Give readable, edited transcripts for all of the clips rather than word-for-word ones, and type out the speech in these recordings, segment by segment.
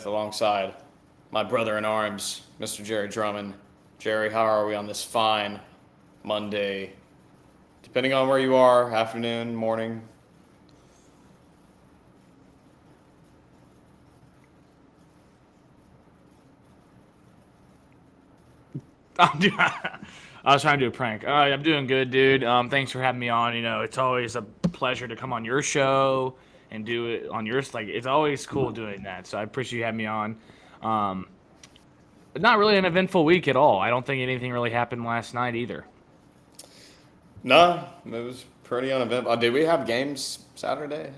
alongside my brother in arms, Mr. Jerry Drummond. Jerry, how are we on this fine Monday? Depending on where you are, afternoon, morning. I was trying to do a prank. I'm doing good, dude. Thanks for having me on. It's always a pleasure to come on your show and do it on yours. Like, it's always cool doing that. So I appreciate you having me on. Um, Not really an eventful week at all. I don't think anything really happened last night either. No, it was pretty uneventful. Did we have games Saturday?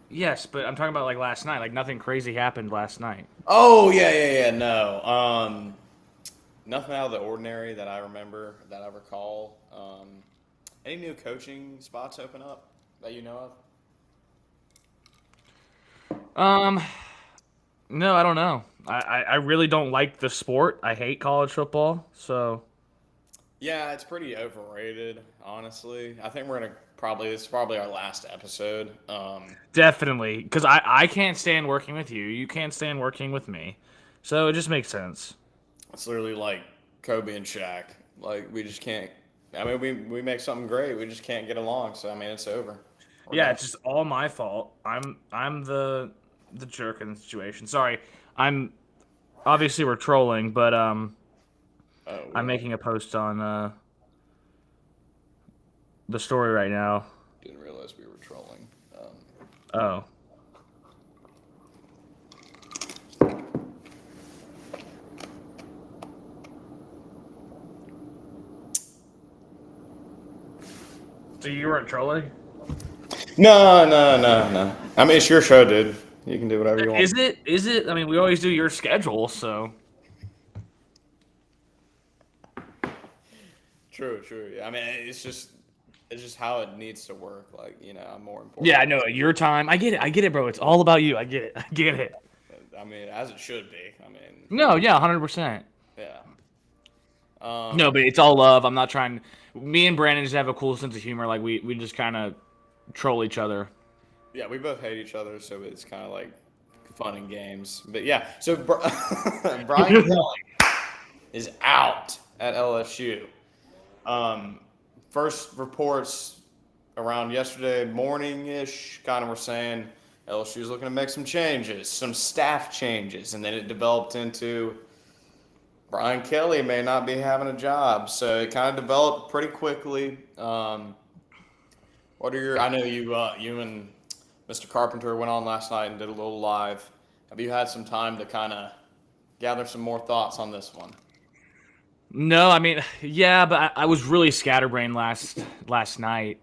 Yes, but I'm talking about like last night. Like nothing crazy happened last night. Oh yeah. No, nothing out of the ordinary that I remember that I recall. Any new coaching spots open up that you know of? Um, no, I don't know. I really don't like the sport. I hate college football. So Yeah, it's pretty overrated, honestly. I think we're gonna probably this is probably our last episode. definitely, because I can't stand working with you. You can't stand working with me. So it just makes sense. It's literally like Kobe and Shaq. Like we just can't. I mean, we make something great. We just can't get along. So I mean, it's over. We're Yeah, done. it's just all my fault. I'm the jerk in the situation. Sorry. I'm obviously we're trolling, but Oh, we I'm are. making a post on the story right now. Didn't realize we were trolling. Oh. So you weren't trolling? No. I mean, it's your show, dude. You can do whatever you want. Is it? Is it? I mean, we always do your schedule, so True. Yeah, I mean, it's just how it needs to work. Like I'm more yeah, important. I know your time. I get it, bro. It's all about you. I get it. I get it. I mean, as it should be. I mean, No, yeah, 100%. yeah. No, but it's all love. I'm not trying. Me and Brandon just have a cool sense of humor. Like we just kind of troll each other. Yeah, we both hate each other, so it's kind of like fun and games. But yeah, so Brian Kelly is out at LSU. Um, First reports around yesterday morning ish kind of were saying LSU is looking to make some changes, some staff changes, and then it developed into Brian Kelly may not be having a job. So it kind of developed pretty quickly. What are your? I know you and Mr. Carpenter went on last night and did a little live. Have you had some time to kind of gather some more thoughts on this one? No, I mean, yeah, but I was really scatterbrained last night.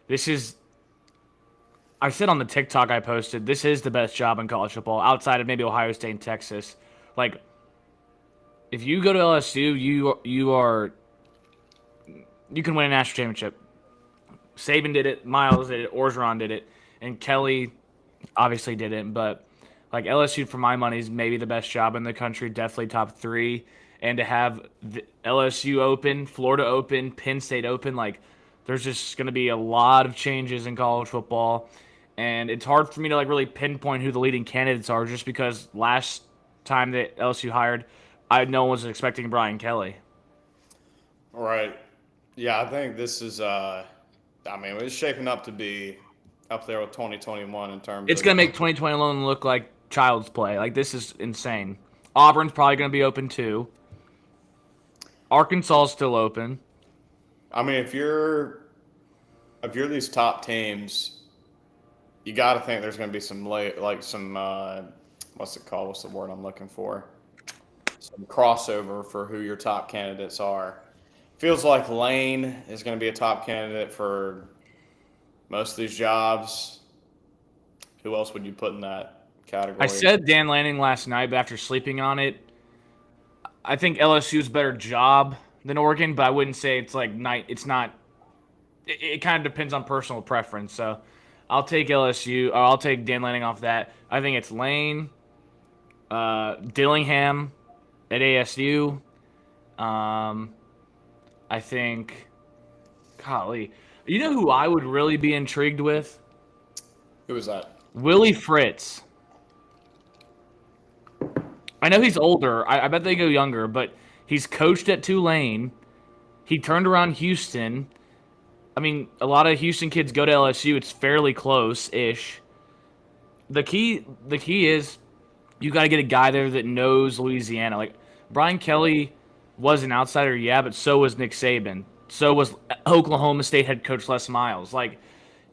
This is I said on the TikTok I posted, this is the best job in college football outside of maybe Ohio State and Texas. Like, if you go to LSU, you can win a national championship. Saban did it, Miles did it, Orgeron did it, and Kelly obviously didn't. But like LSU, for my money, is maybe the best job in the country, definitely top three. And to have the LSU open, Florida open, Penn State open, like there's just going to be a lot of changes in college football, and it's hard for me to like really pinpoint who the leading candidates are, just because last time that LSU hired, no one was expecting Brian Kelly. Right. Yeah, I think this is. I mean, it's shaping up to be up there with 2021 in terms It's of. going to make 2021 look like child's play. Like this is insane. Auburn's probably going to be open too. Arkansas is still open. I mean, if you're these top teams, you got to think there's going to be some like some what's it called? What's the word I'm looking for? Some crossover for who your top candidates are. Feels like Lane is going to be a top candidate for most of these jobs. Who else would you put in that I category? said Dan Lanning last night, but after sleeping on it, I think LSU's better job than Oregon, but I wouldn't say it's like night. It's not. It kind of depends on personal preference. So I'll take LSU. Or I'll take Dan Lanning off that. I think it's Lane, Dillingham at ASU. Um, I think, golly, you know who I would really be intrigued with? Who is that? Willie Fritz. I know he's older. I bet they go younger, but he's coached at Tulane. He turned around Houston. I mean, a lot of Houston kids go to LSU. It's fairly close-ish. The key is you got to get a guy there that knows Louisiana. Like Brian Kelly was an outsider, yeah, but so was Nick Saban. So was Oklahoma State head coach Les Miles. Like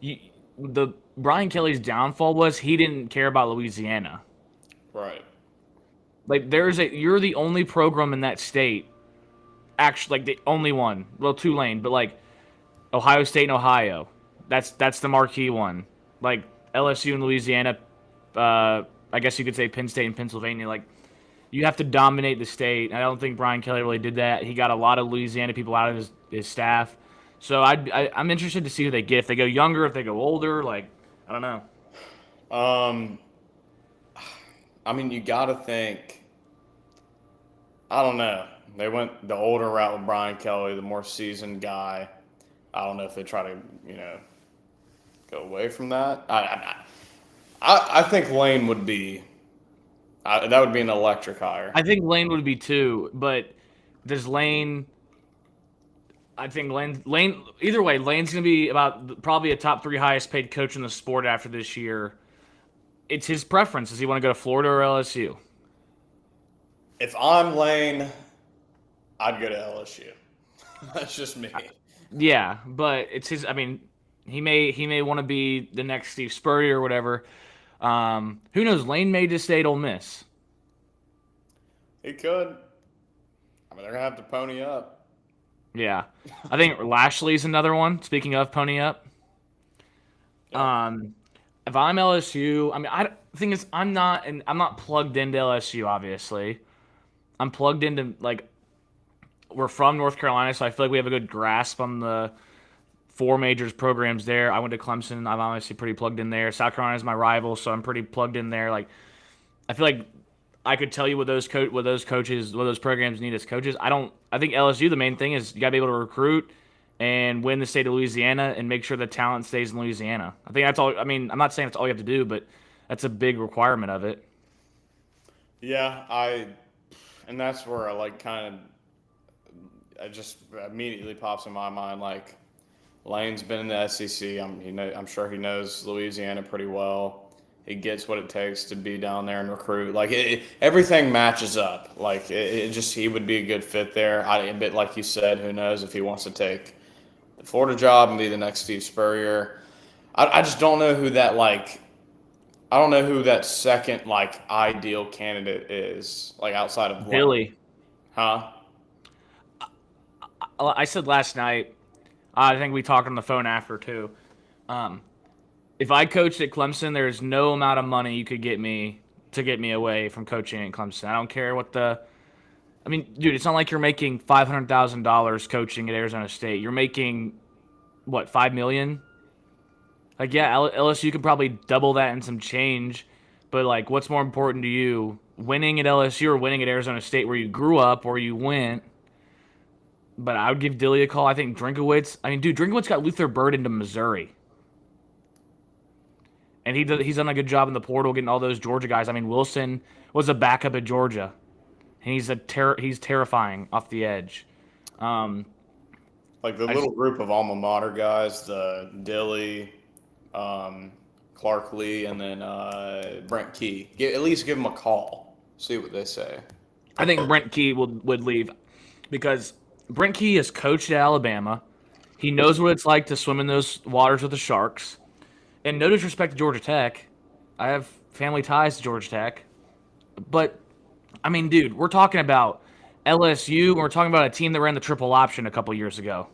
you, the Brian Kelly's downfall was he didn't care about Louisiana. Right. Like you're the only program in that state, actually, like the only one. Well, Tulane, but like Ohio State and Ohio. That's the marquee one. Like LSU and Louisiana, I guess you could say Penn State and Pennsylvania. Like you have to dominate the state. I don't think Brian Kelly really did that. He got a lot of Louisiana people out of his staff. So I'm interested to see who they get. If they go younger, if they go older, like I don't know. I mean, you got to think. I don't know. They went the older route with Brian Kelly, the more seasoned guy. I don't know if they try to, go away from that. I think Lane would be. That would be an electric hire. I think Lane would be too, but does Lane? I think Lane. Either way, Lane's going to be probably a top 3 highest paid coach in the sport after this year. It's his preference. Does he want to go to Florida or LSU? If I'm Lane, I'd go to LSU. That's just me. Yeah, but it's his. I mean, he may want to be the next Steve Spurrier or whatever. Who knows? Lane may just stay at Ole Miss. He could. I mean, they're gonna have to pony up. Yeah, I think Lashley's another one. Speaking of pony up, Yeah. if I'm LSU, I mean, the thing is, I'm not plugged into LSU. Obviously, I'm plugged into we're from North Carolina, so I feel like we have a good grasp on the 4 majors programs there. I went to Clemson. I'm obviously pretty plugged in there. South Carolina is my rival, so I'm pretty plugged in there. Like, I feel like I could tell you what those programs need as coaches. I think LSU, the main thing is you gotta be able to recruit and win the state of Louisiana and make sure the talent stays in Louisiana. I think that's all. I mean, I'm not saying that's all you have to do, but that's a big requirement of it. Yeah, and that's where I it just immediately pops in my mind. Like, Lane's been in the SEC. I'm sure he knows Louisiana pretty well. He gets what it takes to be down there and recruit. Like everything matches up. Like he would be a good fit there. But like you said, who knows if he wants to take the Florida job and be the next Steve Spurrier. I just don't know who that I don't know who that second ideal candidate is outside of Billy. Huh? I said last night. I think we talked on the phone after too. If I coached at Clemson, there's no amount of money you could get me away from coaching at Clemson. I don't care what I mean, dude, it's not like you're making $500,000 coaching at Arizona State. You're making what, $5 million? Like, yeah, LSU could probably double that and some change, but what's more important to you, winning at LSU or winning at Arizona State, where you grew up, where you went? But I would give Dilly a call. I think Drinkowitz. I mean, dude, Drinkowitz got Luther Bird into Missouri. And he's done a good job in the portal getting all those Georgia guys. I mean, Wilson was a backup at Georgia. And he's terrifying off the edge. The little group of alma mater guys, the Dilly, Clark Lee, and then Brent Key. At least give them a call. See what they say. I think Brent Key would leave because Brent Key has coached at Alabama. He knows what it's like to swim in those waters with the Sharks. And no disrespect to Georgia Tech. I have family ties to Georgia Tech. But, I mean, dude, we're talking about LSU. We're talking about a team that ran the triple option a couple years ago.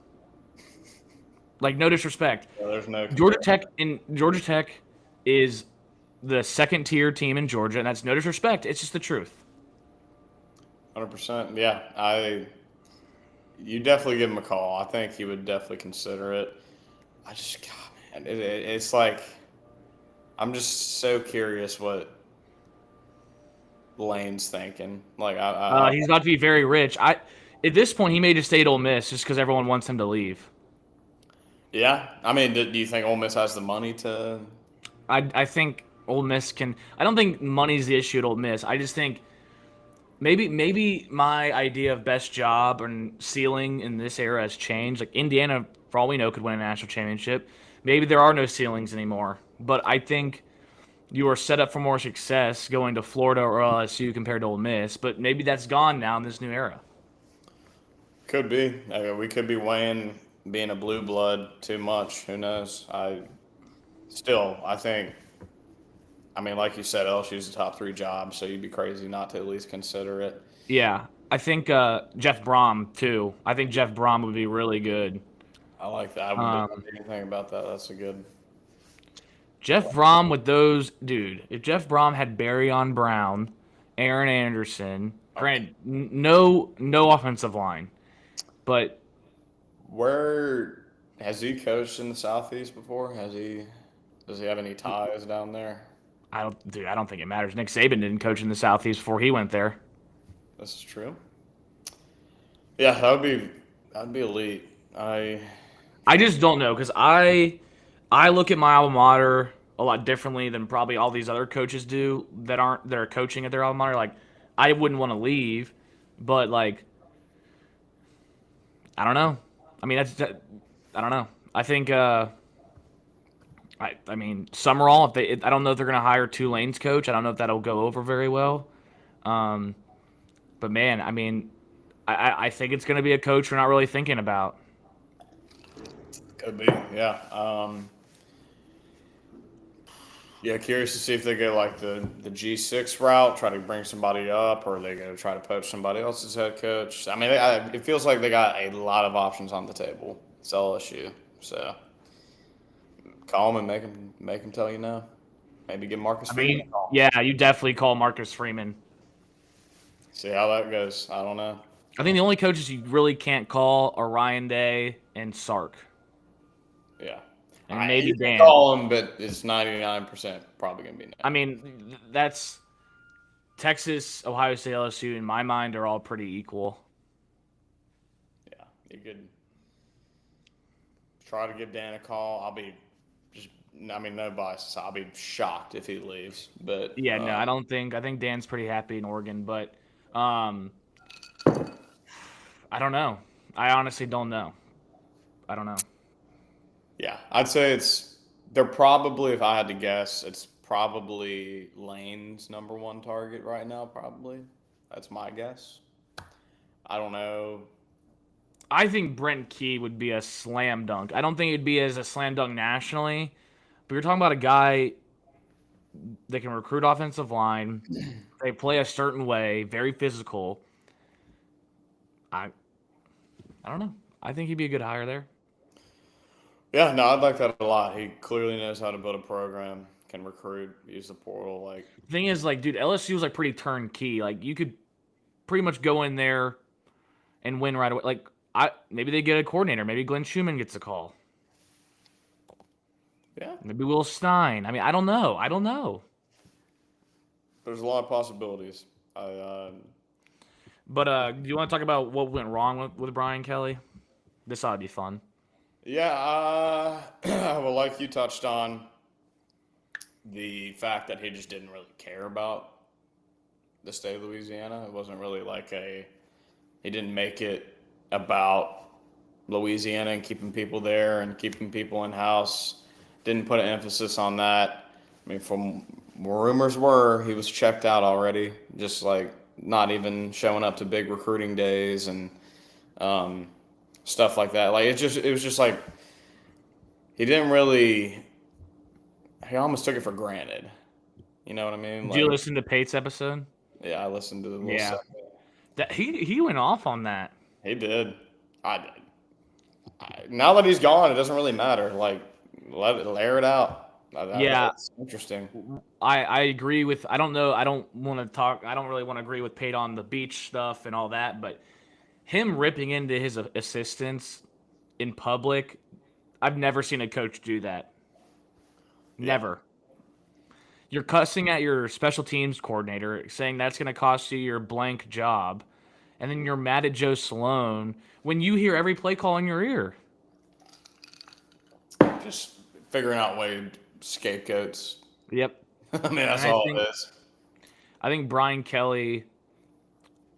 No disrespect. Yeah, there's no Georgia Tech is the second-tier team in Georgia, and that's no disrespect. It's just the truth. 100%. Yeah, you definitely give him a call. I think he would definitely consider it. God, man, it's I'm just so curious what Lane's thinking. He's about to be very rich. At this point, he may just stay at Ole Miss just because everyone wants him to leave. Yeah, I mean, do you think Ole Miss has the money to? I think Ole Miss can. I don't think money's the issue at Ole Miss. I just think maybe my idea of best job and ceiling in this era has changed. Like Indiana, for all we know, could win a national championship. Maybe there are no ceilings anymore. But I think you are set up for more success going to Florida or LSU compared to Ole Miss. But maybe that's gone now in this new era. Could be. We could be weighing being a blue blood too much. Who knows? I think. I mean, like you said, LSU's the top three job, so you'd be crazy not to at least consider it. Yeah, I think Jeff Brom too. I think Jeff Brom would be really good. I like that. I didn't Um, even think about that. That's a good. Jeff Brom with those dude. If Jeff Brom had Barry on Brown, Aaron Anderson, granted, no offensive line, but Where has he coached in the Southeast before? Does he have any ties down there? I don't think it matters. Nick Saban didn't coach in the Southeast before he went there. This is true. Yeah, that'd be elite. I just don't know because I look at my alma mater a lot differently than probably all these other coaches do that are coaching at their alma mater. Like I wouldn't want to leave, but like I don't know. I mean I don't know. I think I mean Summerall. If I don't know if they're gonna hire Tulane's coach. I don't know if that'll go over very well. Um, but man, I mean, I think it's gonna be a coach we're not really thinking about. Could be. Yeah. Yeah, curious to see if they go like the G6 route, try to bring somebody up, or they go try to poach somebody else's head coach. I mean, it feels like they got a lot of options on the table. It's LSU, so call them and make them tell you no. Maybe give Marcus I Freeman a mean, call. yeah, you definitely call Marcus Freeman. See how that goes. I don't know. I think the only coaches you really can't call are Ryan Day and Sark, Yeah, and maybe you can Dan. call them, but it's 99% probably gonna be no. I mean, that's Texas, Ohio State, LSU. In my mind, are all pretty equal. Yeah, you could try to give Dan a call. I'll be just, I mean, no bias. I'll be shocked if he leaves. But Yeah, no, I don't think. I think Dan's pretty happy in Oregon, but um, I don't know. I honestly don't know. I don't know. yeah, I'd say they're probably, if I had to guess, it's probably Lane's number one target right now. Probably that's my guess. I don't know. I think Brent Key would be a slam dunk. I don't think it'd be as a slam dunk nationally, but you're talking about a guy that can recruit offensive line. They play a certain way, very physical. I I don't know. I think he'd be a good hire there. Yeah, no, I'd like that a lot. He clearly knows how to build a program, can recruit, use the portal. Like, The thing is, like, dude, LSU was like pretty turnkey. Like, you could pretty much go in there and win right away. Like, I maybe they get a coordinator. Maybe Glenn Schumann gets a call. yeah, Maybe Will Stein. I mean, I don't know. I don't know. there's a lot of possibilities. I But do you want to talk about what went wrong with Brian Kelly? This ought to be fun. Yeah, well, like you touched on, the fact that he just didn't really care about the state of Louisiana. It wasn't really like he didn't make it about Louisiana and keeping people there and keeping people in house. Didn't put an emphasis on that. I mean, from rumors were he was checked out already, just like not even showing up to big recruiting days and um, stuff like that. Like it was just like he didn't really. He almost took it for granted. You know what I mean? Did you Like, listen to Pate's episode? yeah, I listened to the little Yeah, segment. that he went off on that. He did. I did. Now that he's gone, it doesn't really matter. Like, layer it out. Yeah, That's interesting. I agree with. I don't know. I don't want to talk. I don't really want to agree with Pate on the beach stuff and all that. But him ripping into his assistants in public, I've never seen a coach do that. Yeah. Never. You're cussing at your special teams coordinator, saying that's going to cost you your blank job, and then you're mad at Joe Sloan when you hear every play call in your ear. Just figuring out way scapegoats. Yep. I mean, that's And all it is. I think Brian Kelly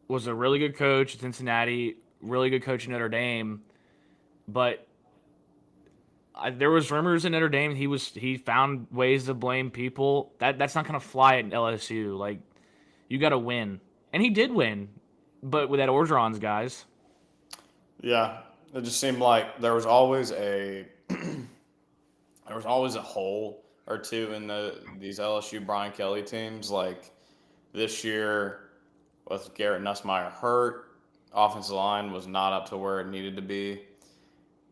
was a really good coach at Cincinnati, really good coach at Notre Dame, but there was rumors in Notre Dame he found ways to blame people. That's not gonna fly at LSU. Like you got to win, and he did win, but with that Orgeron's guys. Yeah, it just seemed like there was always a hole or two in these LSU Brian Kelly teams. Like this year with Garrett Nussmeier hurt, offensive line was not up to where it needed to be.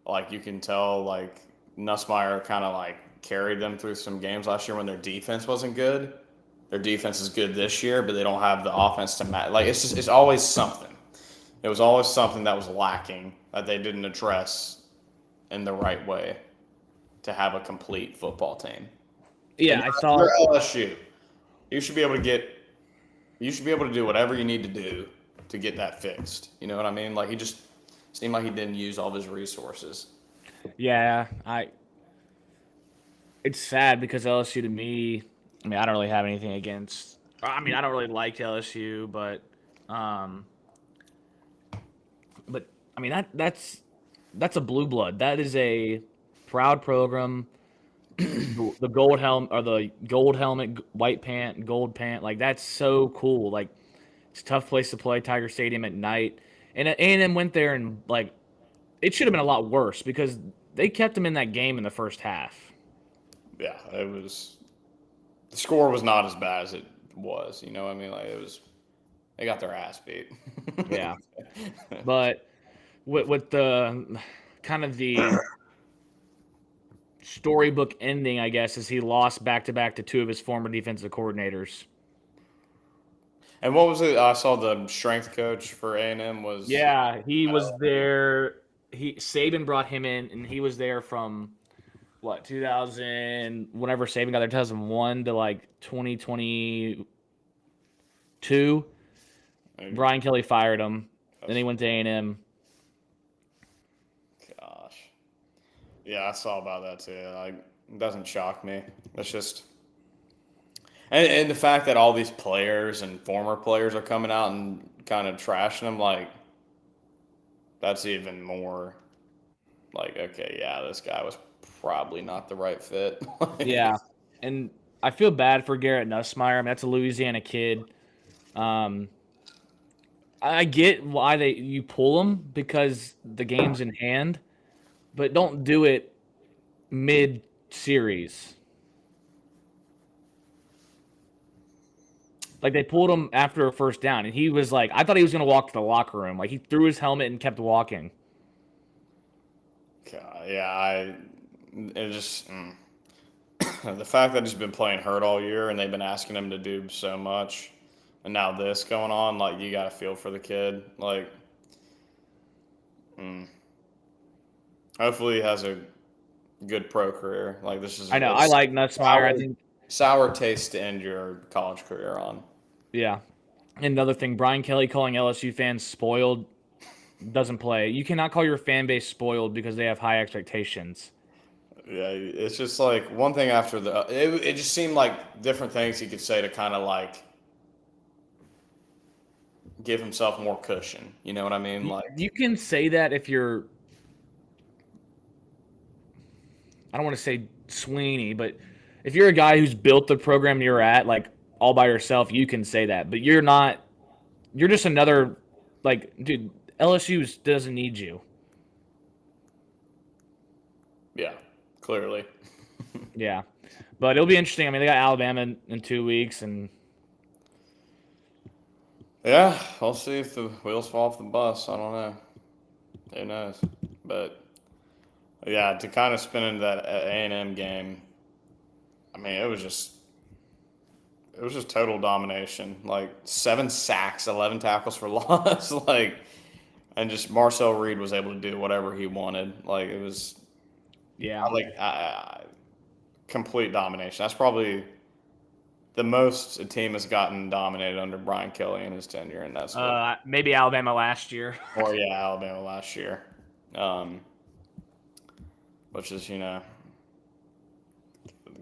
Like you can tell, like Nussmeier kind of like carried them through some games last year when their defense wasn't good. Their defense is good this year, but they don't have the offense to match. Like it's always something. It was always something that was lacking that they didn't address in the right way to have a complete football team. And Yeah, I saw. you're LSU. You should be able to get. You should be able to do whatever you need to do to get that fixed. You know what I mean? Like he just seemed like he didn't use all of his resources. Yeah, I. It's sad because LSU to me. I mean, I don't really have anything against. I mean, I don't really like LSU, um, but I mean that's a blue blood. That is a proud program. The gold helmet or the gold helmet, white pant, gold pant. Like that's so cool. Like it's a tough place to play, Tiger Stadium at night. And A&M went there and like it should have been a lot worse because they kept them in that game in the first half. Yeah, it was. The score was not as bad as it was. You know what I mean? Like it was. They got their ass beat. Yeah, but with the kind of the storybook ending, I guess, is he lost back to back to two of his former defensive coordinators. And what was it? I saw the strength coach for A&M was. Yeah, he was there. He Saban brought him in, and he was there from what 2000, whenever Saban got there, 2001 to like 2022. Brian Kelly fired him. Then he went to A&M. Gosh. Yeah, I saw about that too. Like, it doesn't shock me. It's just, and the fact that all these players and former players are coming out and kind of trashing them, like, that's even more like, okay, yeah, this guy was probably not the right fit. Yeah, and I feel bad for Garrett Nussmeier. I mean, that's a Louisiana kid. Um, I get why you pull him because the game's in hand, but don't do it mid series. Like they pulled him after a first down, and he was like, I thought he was gonna walk to the locker room. Like he threw his helmet and kept walking. God, yeah, it just, the fact that he's been playing hurt all year and they've been asking him to do so much, and now this going on, like, you got to feel for the kid. Like, hopefully he has a good pro career. Like, this is I know. a I like Nussmeier. I think, sour taste to end your college career on. yeah. Another thing, Brian Kelly calling LSU fans spoiled doesn't play. You cannot call your fan base spoiled because they have high expectations. Yeah, it's just like one thing after the. It just seemed like different things he could say to kind of like give himself more cushion. You know what I mean? Like, You can say that if you're, I don't want to say Sweeney, but if you're a guy who's built the program you're at, like all by yourself, you can say that. But you're not. You're just another, like, dude. LSU doesn't need you. yeah, clearly. Yeah, but it'll be interesting. I mean, they got Alabama in 2 weeks, and Yeah, we'll see if the wheels fall off the bus. I don't know. Who knows? But yeah, to kind of spin into that A&M game, I mean, it was just total domination. Like 7 sacks, 11 tackles for loss, like, and just Marcel Reed was able to do whatever he wanted. Like it was, yeah, complete domination. That's probably the most a team has gotten dominated under Brian Kelly in his tenure, and that's what. maybe Alabama last year. Or yeah, Alabama last year, which is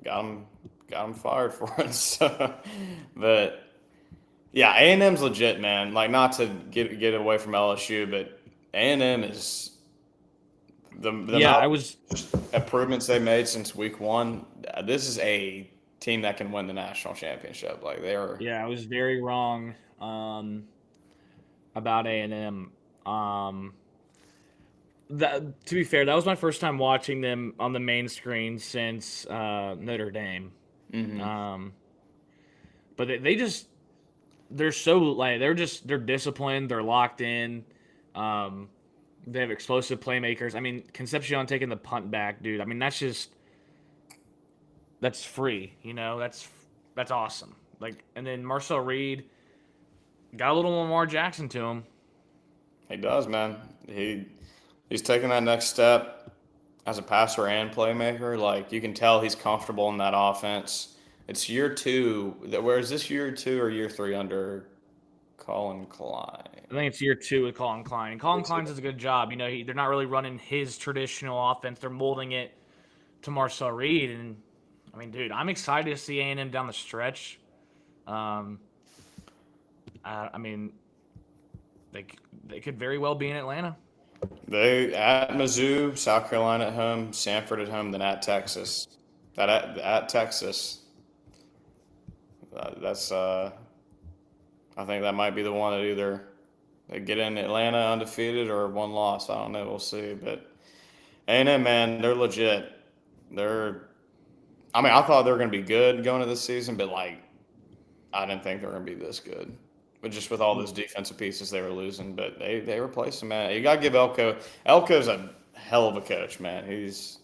got him fired for it. So, but Yeah, A&M's legit, man. Like, not to get away from LSU, but A&M is the Yeah, amount I of was. improvements they made since week one. This is a team that can win the national championship. Like, they're Yeah, I was very wrong about A&M. That to be fair, that was my first time watching them on the main screen since Notre Dame. mhm. Um, but they just they're so like they're disciplined, they're locked in. Um, they have explosive playmakers. I mean, Concepcion taking the punt back, dude. I mean, that's free. That's awesome. Like, and then Marcel Reed got a little Lamar Jackson to him. He does, man. He's taking that next step as a passer and playmaker. Like, you can tell he's comfortable in that offense. It's year two. Where is this year two or year three under Colin Klein? I think it's year 2 with Colin Klein. And Colin Year two. Klein does a good job. They're not really running his traditional offense. They're molding it to Marcel Reed. And I mean, dude, I'm excited to see A&M down the stretch. Um, I mean, they they could very well be in Atlanta. They at Mizzou, South Carolina at home, Sanford at home, then at Texas. That at Texas. That's I think that might be the one that either they get in Atlanta undefeated or one loss. I don't know. We'll see. But A&M, man, they're legit. They're. I mean, I thought they were going to be good going into this season, but like, I didn't think they were going to be this good. But just with all those defensive pieces they were losing, but they replaced them, man. You got to give Elko. Elko's a hell of a coach, man. He's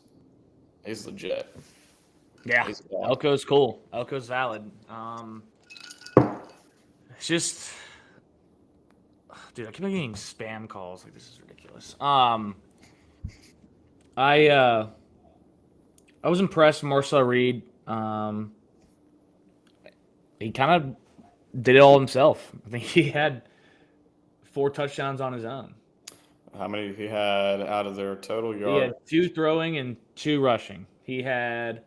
legit. Yeah, He's a dog. Elko's cool. Elko's valid. It's just, dude, I keep getting spam calls. Like, this is ridiculous. I uh, I was impressed with Marcel Reed. He kind of did it all himself. I think he had 4 touchdowns on his own. How many he had out of their total He yard? had 2 throwing and 2 rushing. He had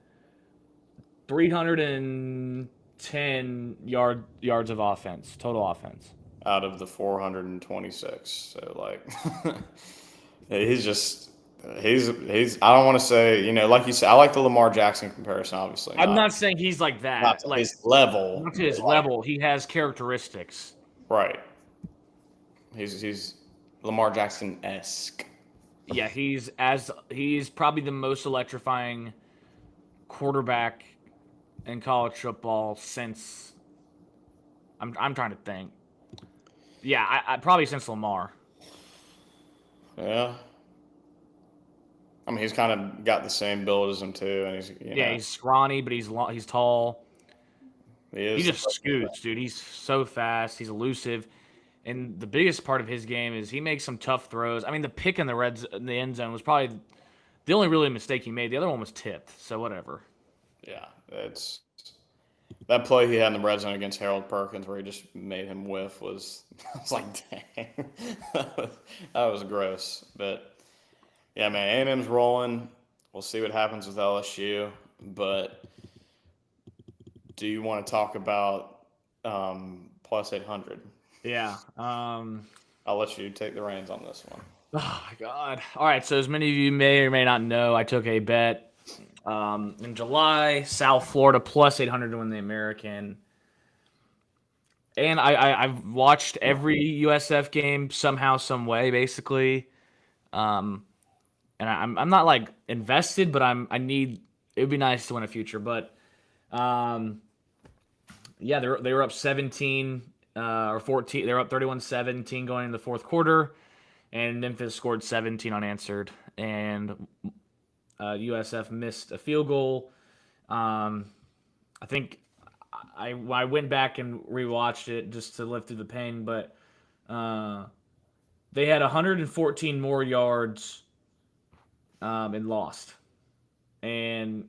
310 yards of offense, total offense. Out of the 426. So like, yeah, he's. I don't want to say like you said. I like the Lamar Jackson comparison. Obviously, I'm not saying he's like not that. to Like, his level. not to his But like, level. He has characteristics. right. He's Lamar Jackson esque. Yeah, he's probably the most electrifying quarterback in college football since I'm trying to think. Yeah, I probably since Lamar. Yeah. I mean, he's kind of got the same build as him too, and Yeah, he's scrawny, but he's tall. he He is. just scoots, dude. He's so fast. He's elusive. And the biggest part of his game is he makes some tough throws. I mean, the pick in in the end zone was probably the only really mistake he made. The other one was tipped, so whatever. Yeah, it's that play he had in the red zone against Harold Perkins, where he just made him whiff, was I was like, dang, that was gross. But yeah, man, A&M's rolling. We'll see what happens with LSU. But do you want to talk about plus 800? Yeah. I'll let you take the reins on this one. Oh my God. All right. So as many of you may or may not know, I took a bet in July, South Florida plus 800 to win the American. And I've watched every USF game somehow, some way, basically. Um, and I'm not like invested, but I need. It would be nice to win a future, but um, yeah, they were up 17 or 14. They were up 31-17 going into the fourth quarter, and Memphis scored 17 unanswered, and USF missed a field goal. I think I went back and rewatched it just to live through the pain, but they had 114 more yards and lost. And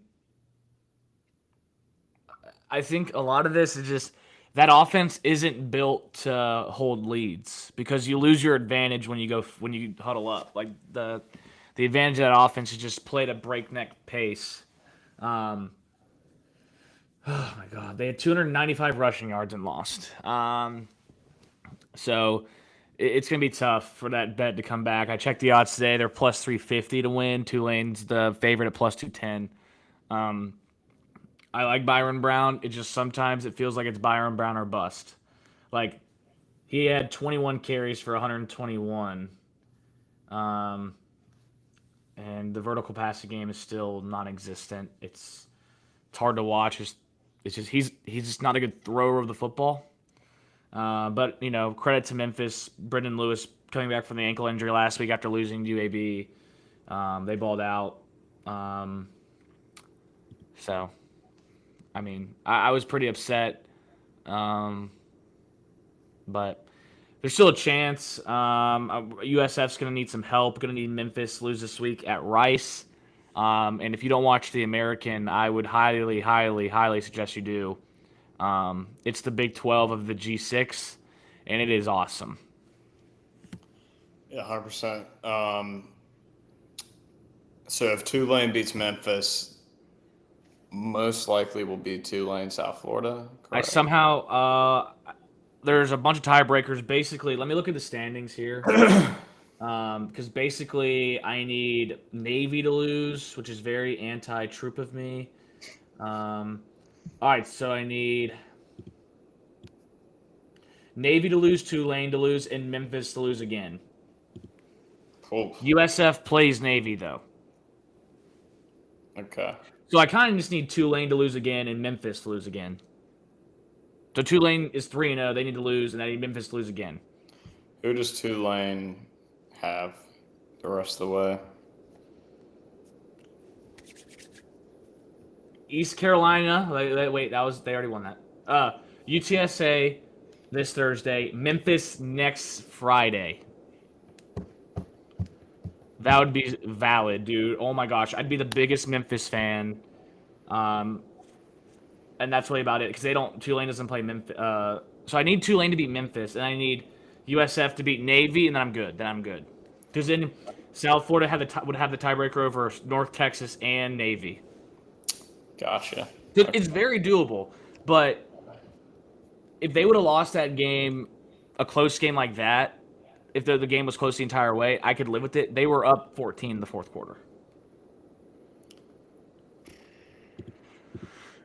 I think a lot of this is just that offense isn't built to hold leads because you lose your advantage when you huddle up. Like the advantage of that offense is just play at a breakneck pace. Oh my God, they had 295 rushing yards and lost. So it's gonna be tough for that bet to come back. I checked the odds today; they're plus 350 to win. Tulane's the favorite at plus 210. Um, I like Byron Brown. It just sometimes it feels like it's Byron Brown or bust. Like he had 21 carries for 121. Um, and the vertical passing game is still non-existent. It's hard to watch. It's just he's just not a good thrower of the football. But credit to Memphis. Brendan Lewis coming back from the ankle injury last week after losing UAB. They balled out. So, I mean, I was pretty upset. But there's still a chance. USF's going to need some help. Going to need Memphis to lose this week at Rice. And if you don't watch the American, I would highly, highly, highly suggest you do. It's the Big 12 of the G6, and it is awesome. Yeah, 100%. So if Tulane beats Memphis, most likely will be Tulane, South Florida. I Correct? somehow there's a bunch of tiebreakers. Basically, let me look at the standings here. Because basically, I need Navy to lose, which is very anti-troop of me. All right, so I need Navy to lose, Tulane to lose, and Memphis to lose again. Cool. USF plays Navy, though. Okay. So I kind of just need Tulane to lose again and Memphis to lose again. So Tulane is 3-0. They need to lose, and I need Memphis to lose again. Who does Tulane have the rest of the way? East Carolina. Wait, they already won that. UTSA this Thursday. Memphis next Friday. That would be valid, dude. Oh my gosh, I'd be the biggest Memphis fan. And that's really about it because Tulane doesn't play Memphis. So I need Tulane to beat Memphis, and I need USF to beat Navy, and then I'm good. Because then South Florida would have the tiebreaker over North Texas and Navy. Gotcha. It's very doable, but if they would have lost that game, a close game like that, if the game was close the entire way, I could live with it. They were up 14 in the fourth quarter.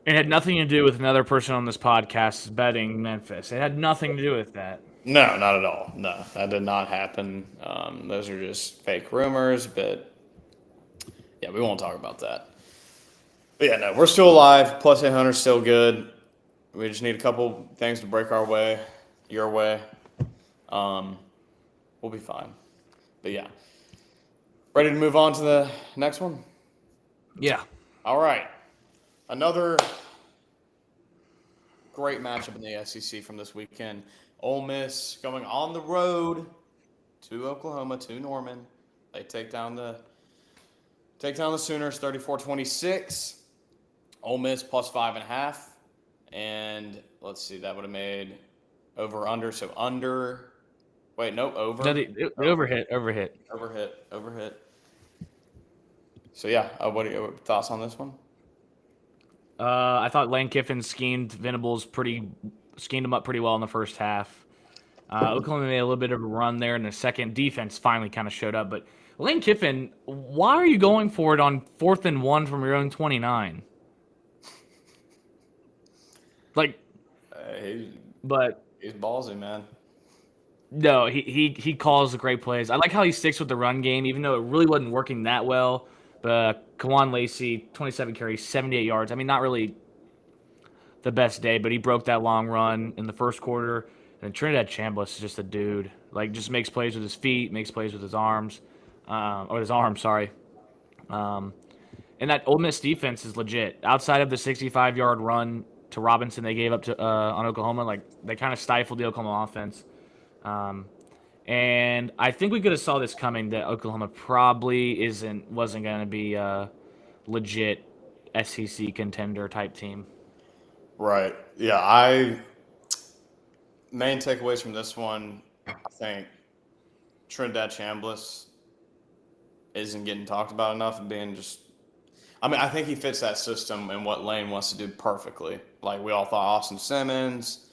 It had nothing to do with another person on this podcast betting Memphis. It had nothing to do with that. No, not at all. No, that did not happen. Those are just fake rumors, but yeah, we won't talk about that. But yeah, no, we're still alive. Plus 800 is still good. We just need a couple things to break our way, your way. We'll be fine. But yeah, ready to move on to the next one? Yeah. All right. Another great matchup in the SEC from this weekend. Ole Miss going on the road to Oklahoma, to Norman. They take down the Sooners 34-26. Ole Miss plus 5.5. And let's see, that would have made over under. So under. Wait, no, over. No, the overhit. Overhit. So yeah, what are your thoughts on this one? I thought Lane Kiffin schemed Venables schemed him up pretty well in the first half. Oklahoma made a little bit of a run there in the second. Defense finally kind of showed up, but Lane Kiffin, why are you going for it on 4th and 1 from your own 29? Like, but he's ballsy, man. No, he calls the great plays. I like how he sticks with the run game, even though it really wasn't working that well. But Kawan Lacey, 27 carries, 78 yards. I mean, not really the best day, but he broke that long run in the first quarter. And Trinidad Chambliss is just a dude. Like, just makes plays with his feet, makes plays with his arms. Sorry. And that Ole Miss defense is legit. Outside of the 65-yard run to Robinson they gave up to on Oklahoma, like, they kind of stifled the Oklahoma offense. And I think we could have saw this coming that Oklahoma probably wasn't going to be a legit SEC contender type team. Right. Yeah. Main takeaways from this one, I think Trinidad Chambliss isn't getting talked about enough and being just. I mean, I think he fits that system and what Lane wants to do perfectly. Like we all thought Austin Simmons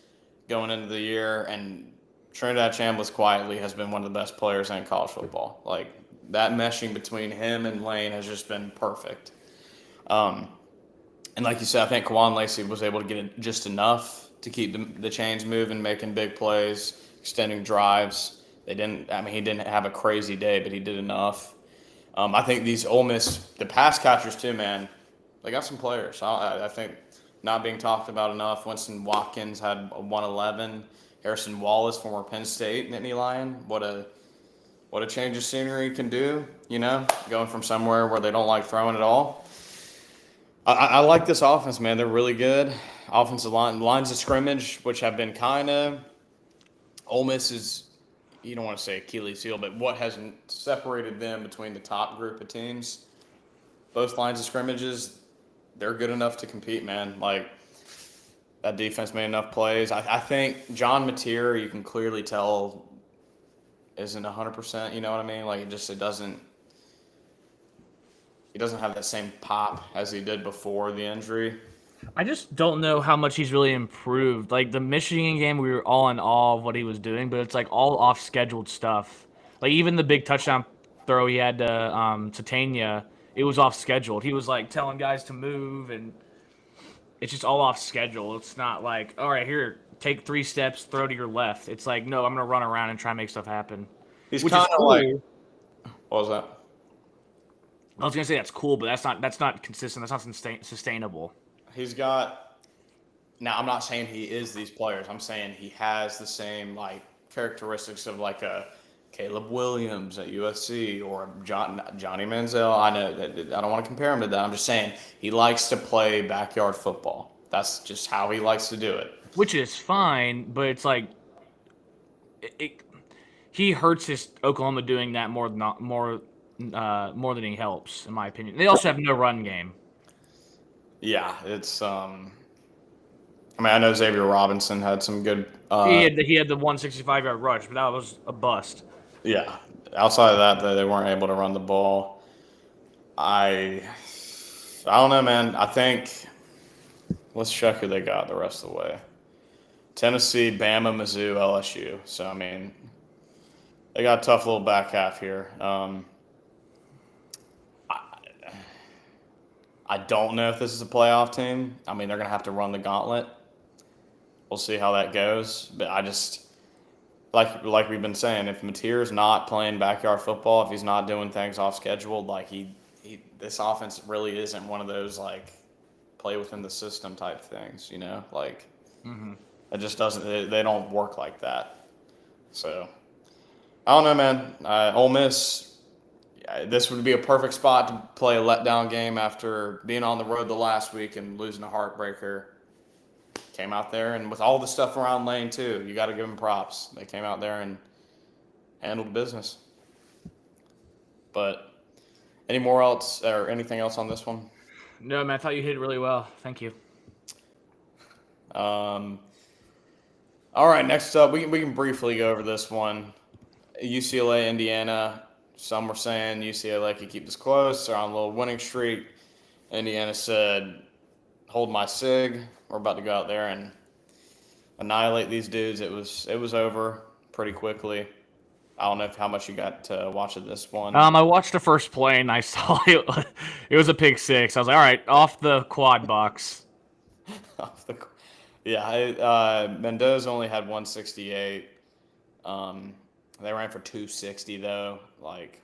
going into the year, and Trinidad Chambliss quietly has been one of the best players in college football. Like that meshing between him and Lane has just been perfect. Um, and like you said, I think Kwan Lacey was able to get it just enough to keep the chains moving, making big plays, extending drives. They didn't. I mean, he didn't have a crazy day, but he did enough. I think these Ole Miss, the pass catchers too, man. They got some players. I think not being talked about enough. Winston Watkins had a 111. Harrison Wallace, former Penn State Nittany Lion. What a change of scenery can do. You know, going from somewhere where they don't like throwing at all. I like this offense, man. They're really good. Offensive lines of scrimmage, which have been kind of Ole Miss is, you don't want to say Achilles heel, but what has separated them between the top group of teams, both lines of scrimmages, they're good enough to compete, man. Like that defense made enough plays. I think John Mateer, you can clearly tell, isn't 100%. You know what I mean? Like it doesn't. He doesn't have that same pop as he did before the injury. I just don't know how much he's really improved. Like the Michigan game, we were all in awe of what he was doing, but it's like all off scheduled stuff. Like even the big touchdown throw he had to Tanya, it was off scheduled. He was like telling guys to move, and it's just all off schedule. It's not like, all right, here, take 3 steps, throw to your left. It's like, no, I'm gonna run around and try and make stuff happen. He's Which kind is of cool. like, what was that? I was gonna say that's cool, but that's not consistent. That's not sustainable. He's got. Now, I'm not saying he is these players. I'm saying he has the same like characteristics of like a Caleb Williams at USC or Johnny Manziel. I know that I don't want to compare him to that. I'm just saying he likes to play backyard football. That's just how he likes to do it. Which is fine, but it's like he hurts his Oklahoma doing that more than he helps, in my opinion. They also have no run game. Yeah, it's. I mean, I know Xavier Robinson had some good. He had the 165-yard rush, but that was a bust. Yeah, outside of that, they weren't able to run the ball. I don't know, man. I think let's check who they got the rest of the way. Tennessee, Bama, Mizzou, LSU. So I mean, they got a tough little back half here. I don't know if this is a playoff team. I mean, they're going to have to run the gauntlet. We'll see how that goes. But I just, like we've been saying, if Mateer's not playing backyard football, if he's not doing things off schedule, like this offense really isn't one of those like play within the system type things, you know? Like it just doesn't. They don't work like that. So I don't know, man. Ole Miss. This would be a perfect spot to play a letdown game after being on the road the last week and losing a heartbreaker. Came out there, and with all the stuff around Lane, too, you got to give them props. They came out there and handled business. But any more else or anything else on this one? No, man, I thought you hit it really well. Thank you. All right, next up, we can briefly go over this one. UCLA, Indiana. Some were saying UCLA could keep this close. They're on a little winning streak. Indiana said, hold my SIG. We're about to go out there and annihilate these dudes. It was over pretty quickly. I don't know how much you got to watch of this one. I watched the first play, and I saw it was a pick six. I was like, all right, off the quad box. Mendoza only had 168. They ran for 260 though. Like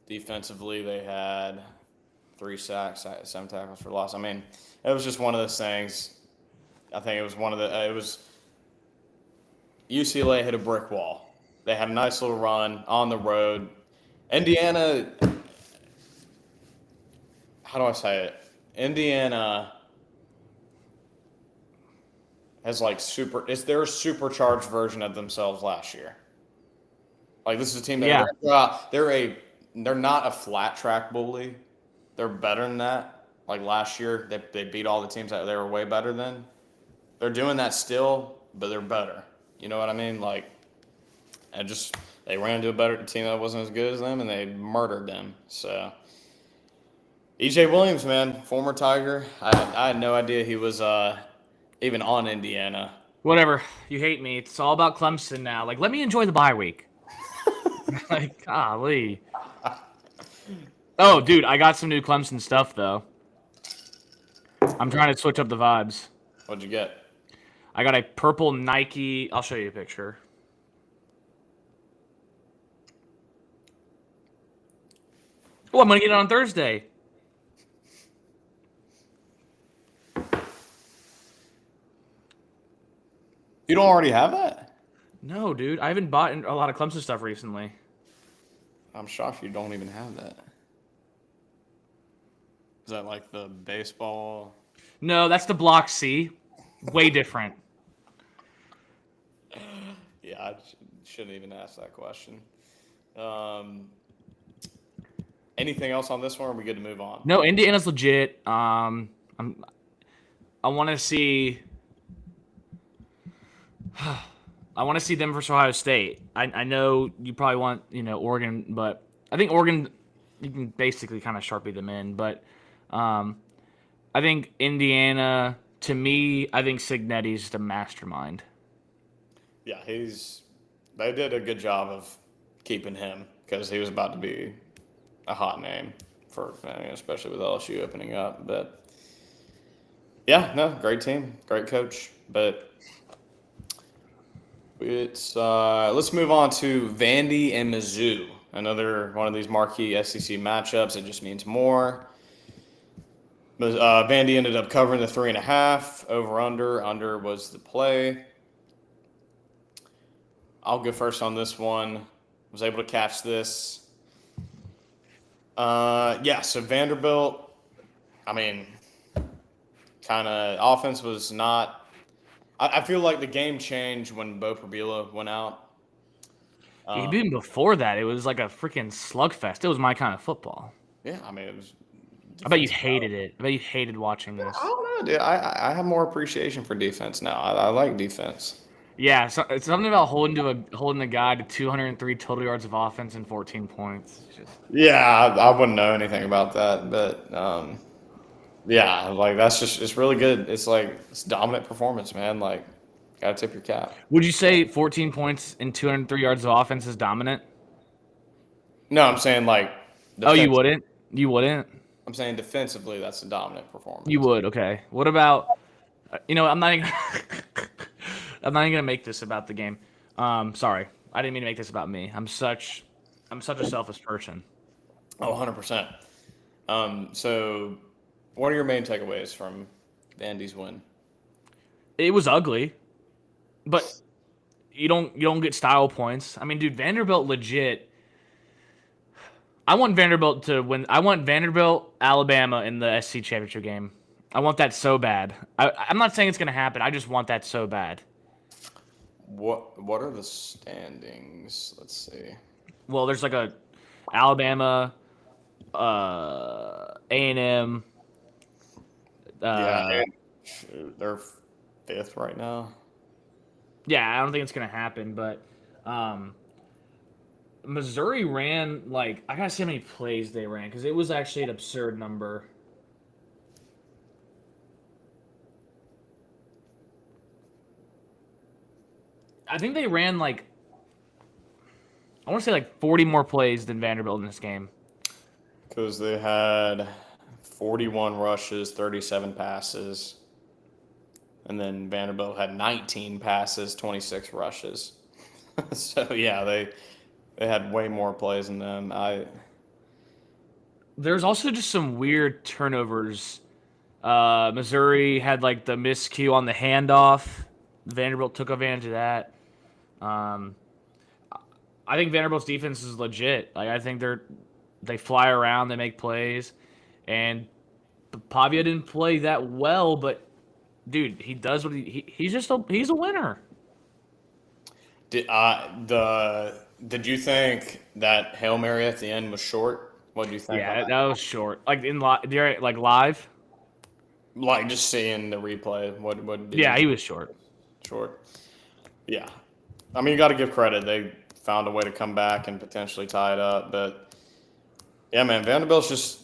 defensively, they had 3 sacks, 7 tackles for loss. I mean, it was just one of those things. I think it was one of the. It was UCLA hit a brick wall. They had a nice little run on the road. Indiana. How do I say it? Indiana has like it's their supercharged version of themselves last year. Like this is a team that they're not a flat track bully. They're better than that. Like last year, they beat all the teams that they were way better than. They're doing that still, but they're better. You know what I mean? Like, they ran into a better team that wasn't as good as them, and they murdered them. So EJ Williams, man, former Tiger. I had no idea he was even on Indiana. Whatever. You hate me. It's all about Clemson now. Like, let me enjoy the bye week. Like, golly. Oh, dude, I got some new Clemson stuff though. I'm trying to switch up the vibes. What'd you get? I got a purple Nike. I'll show you a picture. Oh, I'm gonna get it on Thursday. You don't already have that? No, dude, I haven't bought a lot of Clemson stuff recently. I'm shocked you don't even have that. Is that like the baseball? No, that's the Block C. Way different. Yeah, I shouldn't even ask that question. Um, anything else on this one? Or are we good to move on? No, Indiana's legit. I want to see. I want to see them versus Ohio State. I know you probably want Oregon, but I think Oregon you can basically kind of Sharpie them in. But I think Indiana, to me, I think Signetti's just a mastermind. Yeah, they did a good job of keeping him because he was about to be a hot name especially with LSU opening up. But yeah, no, great team, great coach. But let's move on to Vandy and Mizzou. Another one of these marquee SEC matchups. It just means more. Vandy ended up covering the 3.5. Under was the play. I'll go first on this one. Was able to catch this. So Vanderbilt, I mean, kind of offense was not. I feel like the game changed when Bo Prabila went out. Even before that, it was like a freaking slugfest. It was my kind of football. Yeah, I mean, it was. I bet you hated it. I bet you hated watching this. I don't know, dude. I have more appreciation for defense now. I like defense. Yeah, so it's something about holding the guy to 203 total yards of offense and 14 points. Yeah, I wouldn't know anything about that, but yeah, like it's really good. It's dominant performance, man. Like, gotta tip your cap. Would you say 14 points and 203 yards of offense is dominant? No, I'm saying like. Oh, you wouldn't? You wouldn't? I'm saying defensively, that's a dominant performance. You would, okay. What about? I'm not even. I'm not even gonna make this about the game. Sorry, I didn't mean to make this about me. I'm such a selfish person. Oh, 100%. So, what are your main takeaways from Vandy's win? It was ugly, but you don't get style points. I mean, dude, Vanderbilt legit. I want Vanderbilt to win. I want Vanderbilt, Alabama in the SC championship game. I want that so bad. I'm not saying it's gonna happen. I just want that so bad. What are the standings? Let's see. Well, there's like a Alabama, A&M. Yeah, they're fifth right now. Yeah, I don't think it's gonna happen, but Missouri ran like I gotta see how many plays they ran because it was actually an absurd number. I think they ran like I want to say like 40 more plays than Vanderbilt in this game. Because they had 41 rushes, 37 passes. And then Vanderbilt had 19 passes, 26 rushes. So, yeah, they had way more plays than them. There's also just some weird turnovers. Missouri had like the miscue on the handoff. Vanderbilt took advantage of that. I think Vanderbilt's defense is legit. Like I think they fly around, they make plays, and Pavia didn't play that well, but dude, he does what he's a winner. Did you think that Hail Mary at the end was short? What do you think? Yeah, that was short. Like live. Like just seeing the replay. What? Yeah, he was short. Short. Yeah, I mean you got to give credit. They found a way to come back and potentially tie it up. But yeah, man, Vanderbilt's just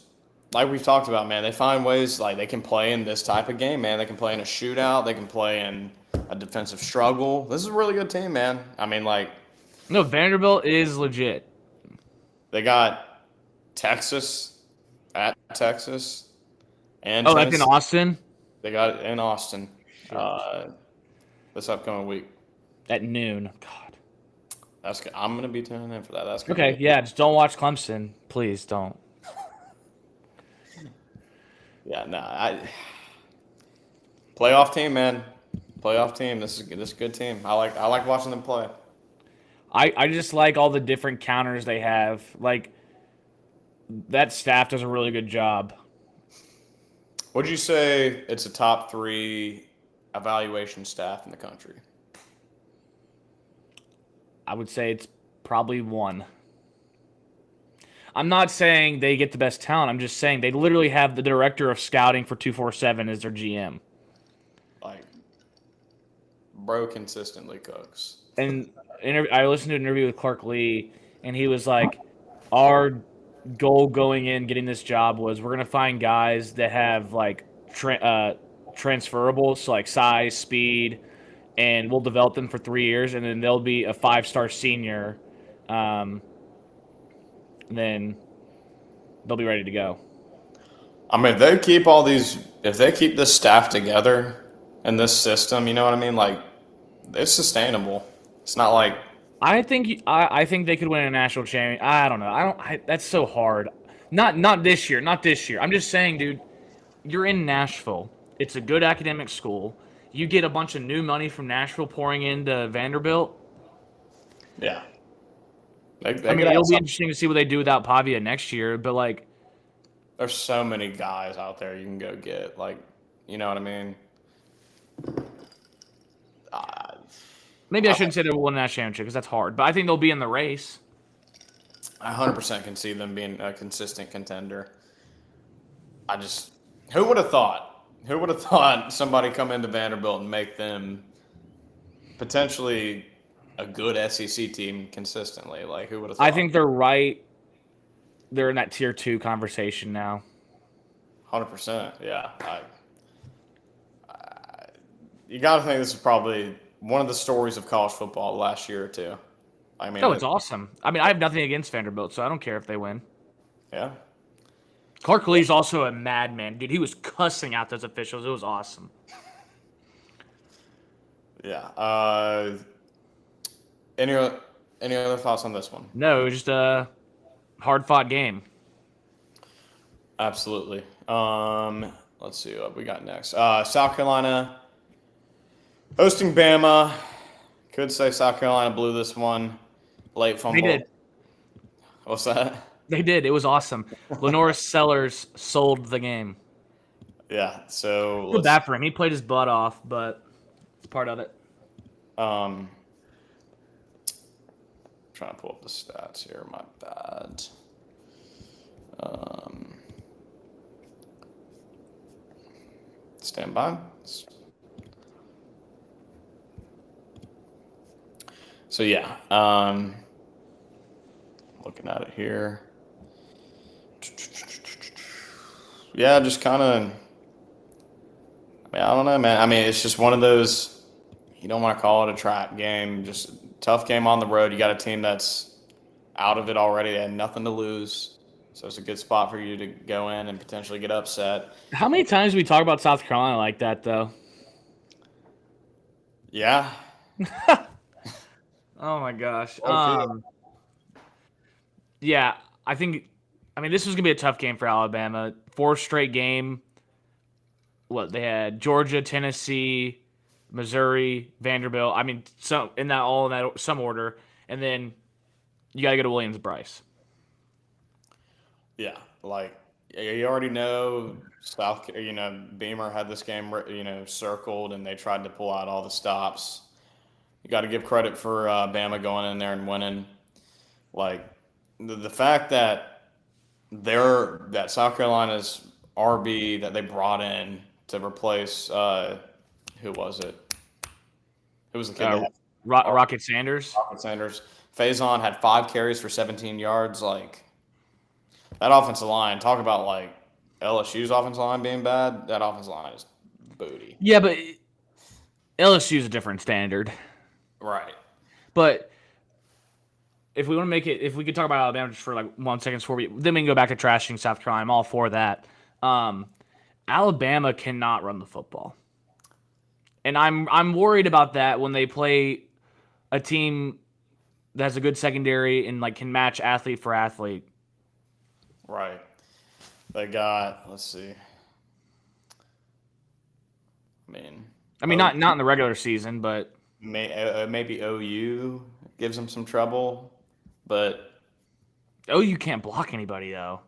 like we've talked about, man, they find ways like they can play in this type of game, man. They can play in a shootout. They can play in a defensive struggle. This is a really good team, man. I mean, like No, Vanderbilt is legit. they got Texas at Texas and Oh, that's in Tennessee. Austin They got it in Austin Shit. this upcoming week. at noon. God. I'm gonna be tuning in for that. That's gonna Okay, be yeah, just don't watch Clemson, please don't. yeah. No, playoff team, man. Playoff team. This is a good team. I like watching them play. I just like all the different counters they have. Like that staff does a really good job. Would you say it's a top 3 evaluation staff in the country? I would say it's probably one. I'm not saying they get the best talent. I'm just saying they literally have the director of scouting for 247 as their GM. Like, bro consistently cooks. And I listened to an interview with Clark Lee, and he was like, our goal going in getting this job was we're going to find guys that have like transferable, so like size, speed, and we'll develop them for 3 years, and then they'll be a 5-star senior. Then they'll be ready to go. I mean, if they keep this staff together and this system, you know what I mean? Like, it's sustainable. It's not like I think they could win a national champion. I don't know. That's so hard. Not this year. Not this year. I'm just saying, dude. You're in Nashville. It's a good academic school. You get a bunch of new money from Nashville pouring into Vanderbilt. yeah. I mean, it'll be interesting to see what they do without Pavia next year. But like, There's so many guys out there you can go get. Like, you know what I mean? maybe I shouldn't say they'll win a national championship because that's hard. But I think they'll be in the race. I 100% can see them being a consistent contender. Who would have thought? Who would have thought somebody come into Vanderbilt and make them potentially a good SEC team consistently? Like, who would have thought? I think they're right. They're in that tier 2 conversation now. 100%. Yeah. You got to think this is probably one of the stories of college football last year or two. I mean, No, it's awesome. I mean, I have nothing against Vanderbilt, so I don't care if they win. yeah. Clark Lee's also a madman, dude. He was cussing out those officials. It was awesome. Yeah. Any other thoughts on this one? No, it was just a hard-fought game. Absolutely. Let's see what we got next. South Carolina hosting Bama. Could say South Carolina blew this one. Late fumble. They did. What's that? They did. It was awesome. Lenoris Sellers sold the game. Yeah. So Feel bad for him. He played his butt off, but it's part of it. trying to pull up the stats here. My bad. Stand by. So yeah, looking at it here. Yeah, just kind of. I mean, I don't know, man. I mean, it's just one of those. You don't want to call it a trap game. Just tough game on the road. You got a team that's out of it already. They had nothing to lose, so it's a good spot for you to go in and potentially get upset. How many times do we talk about South Carolina like that, though? Yeah. Oh my gosh. Okay. Yeah, I mean, this was gonna be a tough game for Alabama. 4th straight game. What they had: Georgia, Tennessee, Missouri, Vanderbilt. I mean, some in that some order, and then you got to go to Williams-Brice. Yeah, like you already know, Beamer had this game, circled, and they tried to pull out all the stops. You got to give credit for Bama going in there and winning. Like the fact that that South Carolina's RB that they brought in to replace who was it? Who was the kid? They had? Rocket Sanders. Rocket Sanders. Faison had 5 carries for 17 yards. Like that offensive line, talk about like LSU's offensive line being bad, that offensive line is booty. Yeah, but LSU's a different standard. Right. But if we want to make it, if we could talk about Alabama just for like 1 second before then we can go back to trashing South Carolina. I'm all for that. Alabama cannot run the football, and I'm worried about that when they play a team that has a good secondary and like can match athlete for athlete. Right. They got, let's see. I mean, not in the regular season, but maybe OU gives them some trouble, but you can't block anybody though.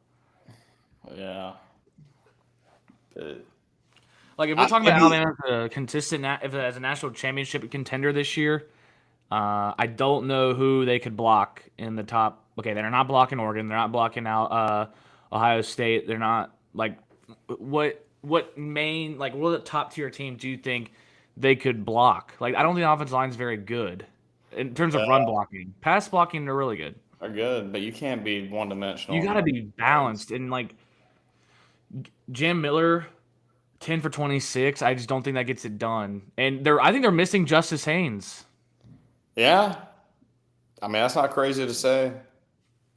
yeah. Like if we're talking about Alabama as a consistent, if as a national championship contender this year, I don't know who they could block in the top. Okay, they're not blocking Oregon. They're not blocking Ohio State. They're not like what main like what top tier teams do you think they could block? Like I don't think the offensive line is very good in terms of run blocking. Pass blocking, they're really good. Are good, but you can't be one dimensional. You got to be balanced and like Jam Miller. 10 for 26. I just don't think that gets it done. And I think they're missing Justice Haynes. Yeah. I mean, that's not crazy to say.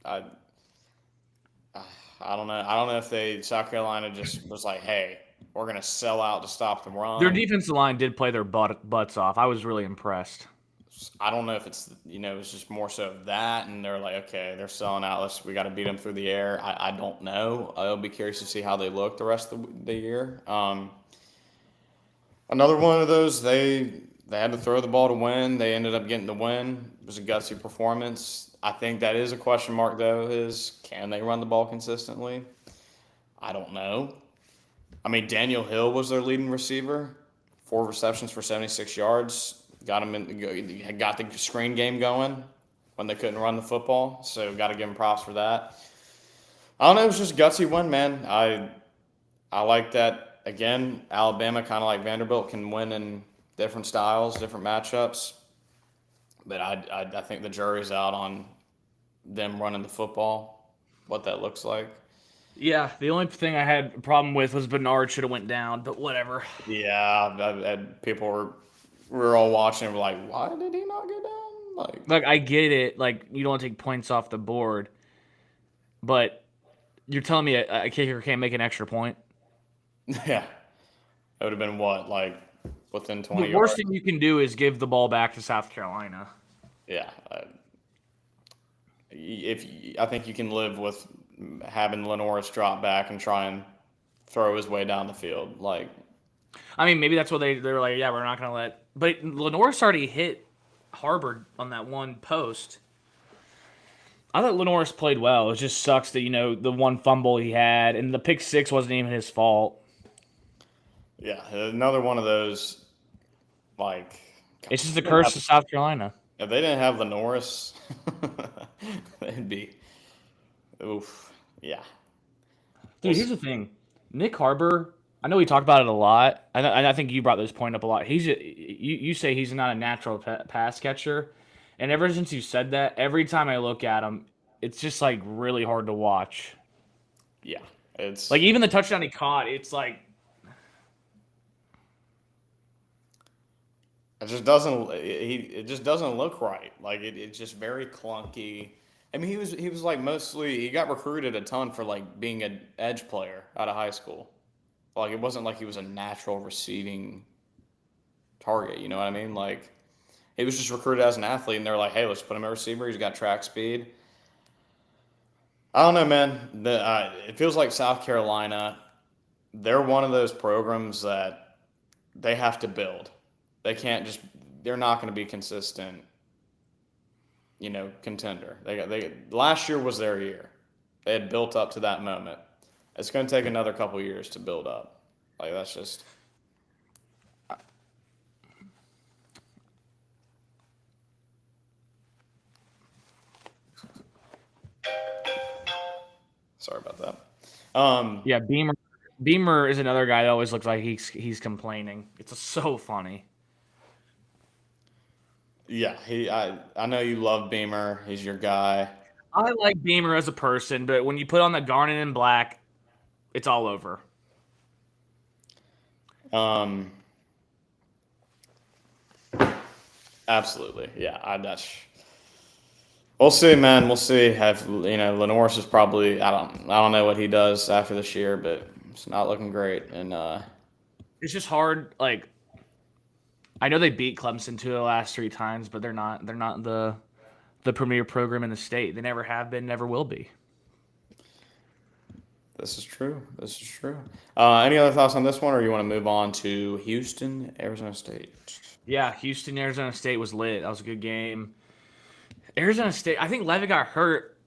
I don't know. I don't know if South Carolina just was like, hey, we're going to sell out to stop the run. Their defensive line did play their butts off. I was really impressed. I don't know if it's just more so of that, and they're like, okay, they're selling out. We got to beat them through the air. I don't know. I'll be curious to see how they look the rest of the year. Another one of those, they had to throw the ball to win. They ended up getting the win. It was a gutsy performance. I think that is a question mark though. Is can they run the ball consistently? I don't know. I mean, Daniel Hill was their leading receiver, 4 receptions for 76 yards. Got the screen game going when they couldn't run the football. So got to give him props for that. I don't know. It was just a gutsy win, man. I like that. Again, Alabama, kind of like Vanderbilt, can win in different styles, different matchups. But I think the jury's out on them running the football, what that looks like. Yeah, the only thing I had a problem with was Bernard should have went down, but whatever. Yeah, people were all watching and were like, why did he not go down? Like I get it. Like you don't want to take points off the board, but you're telling me a kicker can't make an extra point? Yeah. It would have been what, like within 20 yards? The worst thing you can do is give the ball back to South Carolina. Yeah. I think you can live with having Lenoris drop back and try and throw his way down the field. Like, I mean, maybe that's what they're like, yeah, we're not going to let. But Lenoris already hit Hubbard on that one post. I thought Lenoris played well. It just sucks that, the one fumble he had, and the pick six wasn't even his fault. Yeah, another one of those, like. It's just the curse of South Carolina. If they didn't have Lenoris, they'd be. Oof. Yeah. Dude, here's the thing. Nick Harbor, I know we talk about it a lot. I think you brought this point up a lot. You say he's not a natural pass catcher. And ever since you said that, every time I look at him, it's just like really hard to watch. Yeah. It's like even the touchdown he caught, it's like it just doesn't look right. Like it's just very clunky. I mean, he was like he got recruited a ton for like being an edge player out of high school. Like it wasn't like he was a natural receiving target, you know what I mean? Like he was just recruited as an athlete and they're like, "Hey, let's put him at receiver. He's got track speed." I don't know, man. It feels like South Carolina, they're one of those programs that they have to build. They're not going to be consistent, contender. Last year was their year. They had built up to that moment. It's going to take another couple years to build up. Like that's just. Sorry about that. Yeah, Beamer is another guy that always looks like he's complaining. It's so funny. Yeah, I know you love Beamer. He's your guy. I like Beamer as a person, but when you put on the garnet and black, it's all over. Absolutely. Yeah. We'll see, man. We'll see. Lenoris is probably I don't know what he does after this year, but it's not looking great. And It's just hard. Like I know they beat Clemson 2 of the last 3 times, but they're not the premier program in the state. They never have been, never will be. this is true. This is true. Any other thoughts on this one, or you want to move on to Houston, Arizona State? Yeah, Houston, Arizona State was lit. That was a good game. Arizona State, I think Levitt got hurt,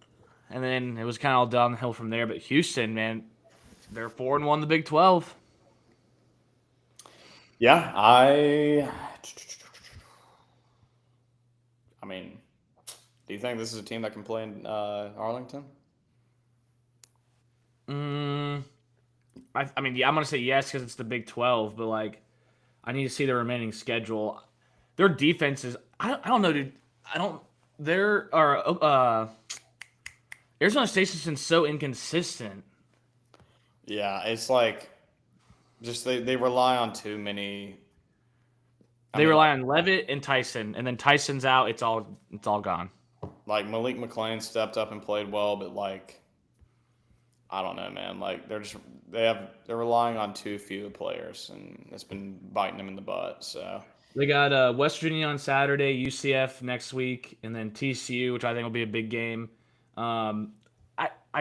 and then it was kind of all downhill from there. But Houston, man, they're 4-1 in the Big 12. Yeah, I mean, do you think this is a team that can play in Arlington? I mean, yeah, I'm gonna say yes because it's the Big 12, but like, I need to see the remaining schedule. Their defense is, I don't know, dude. I don't. There are Arizona State's just been so inconsistent. Yeah, it's like just they rely on too many. They rely on Levitt and Tyson, and then Tyson's out. It's all gone. Like Malik McClain stepped up and played well, but like I don't know, man. Like they're relying on too few players, and it's been biting them in the butt. So They got West Virginia on Saturday, UCF next week, and then TCU, which I think will be a big game. I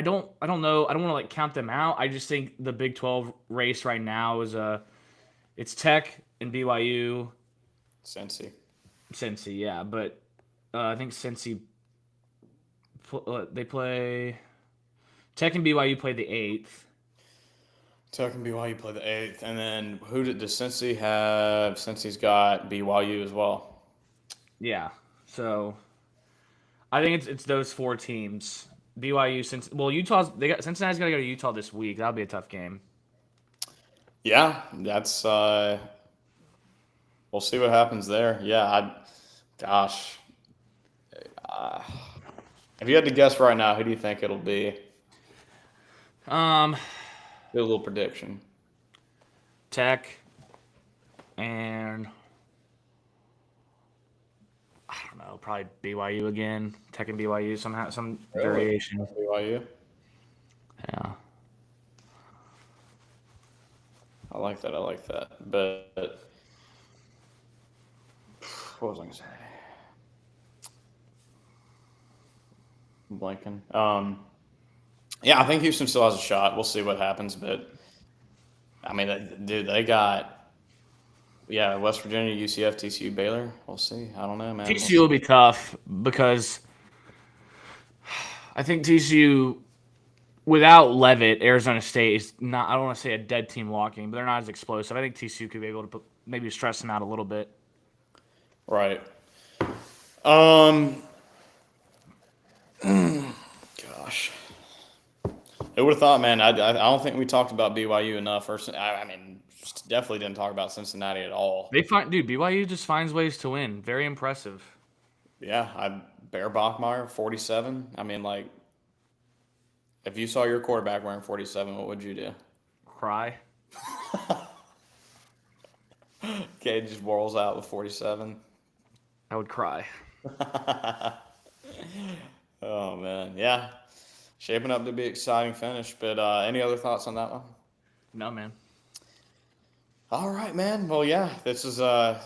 don't know. I don't want to like count them out. I just think the Big 12 race right now is it's Tech and BYU, Cincy, yeah, but I think Cincy they play Tech and BYU play the 8th. Tech and BYU play the 8th, and then does Cincy have? Cincy's got BYU as well. Yeah, so I think it's those 4 teams. BYU, since Cincinnati's got to go to Utah this week. That'll be a tough game. Yeah, that's we'll see what happens there. Yeah, gosh, if you had to guess right now, who do you think it'll be? Do a little prediction. Tech and I don't know, probably BYU again. Tech and BYU somehow, some variation. BYU. Yeah. I like that. But what was I gonna say? I'm blanking. Yeah, I think Houston still has a shot. We'll see what happens, but I mean, dude, they got West Virginia, UCF, TCU, Baylor. We'll see. I don't know, man. TCU will be tough because I think TCU without Levitt, Arizona State is not. I don't want to say a dead team walking, but they're not as explosive. I think TCU could be able to maybe stress them out a little bit. Right. Gosh. Who would have thought, man? I don't think we talked about BYU enough. I mean, definitely didn't talk about Cincinnati at all. BYU just finds ways to win. Very impressive. Yeah, Bear Bachmeyer, 47. I mean, like, if you saw your quarterback wearing 47, what would you do? Cry. Okay, just whirls out with 47. I would cry. Oh man, yeah, shaping up to be an exciting finish. But any other thoughts on that one? No, man. All right, man. Well, yeah, this is a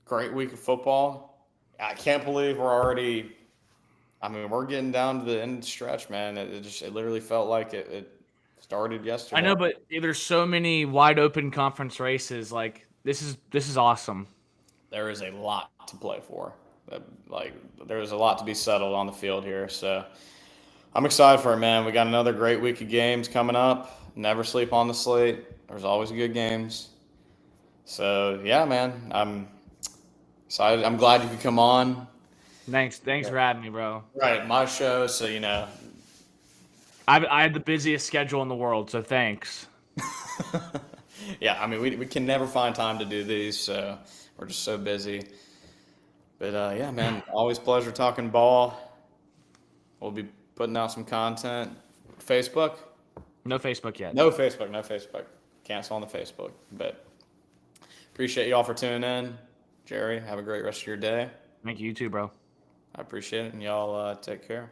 great week of football. I can't believe we're already. I mean, we're getting down to the end of the stretch, man. It literally felt like it started yesterday. I know, but there's so many wide open conference races. Like this is awesome. There is a lot to play for. Like there is a lot to be settled on the field here. So I'm excited for it, man. We got another great week of games coming up. Never sleep on the slate. There's always good games. So yeah, man, I'm excited. I'm glad you could come on. Thanks for having me, bro. Right, my show. So I had the busiest schedule in the world, so thanks. Yeah, I mean we can never find time to do these, so we're just so busy. But yeah, man, always pleasure talking ball. We'll be putting out some content. Facebook. No Facebook yet. No Facebook. No Facebook. Cancel on the Facebook. But appreciate y'all for tuning in. Jerry, have a great rest of your day. Thank you, too, bro. I appreciate it, and y'all take care.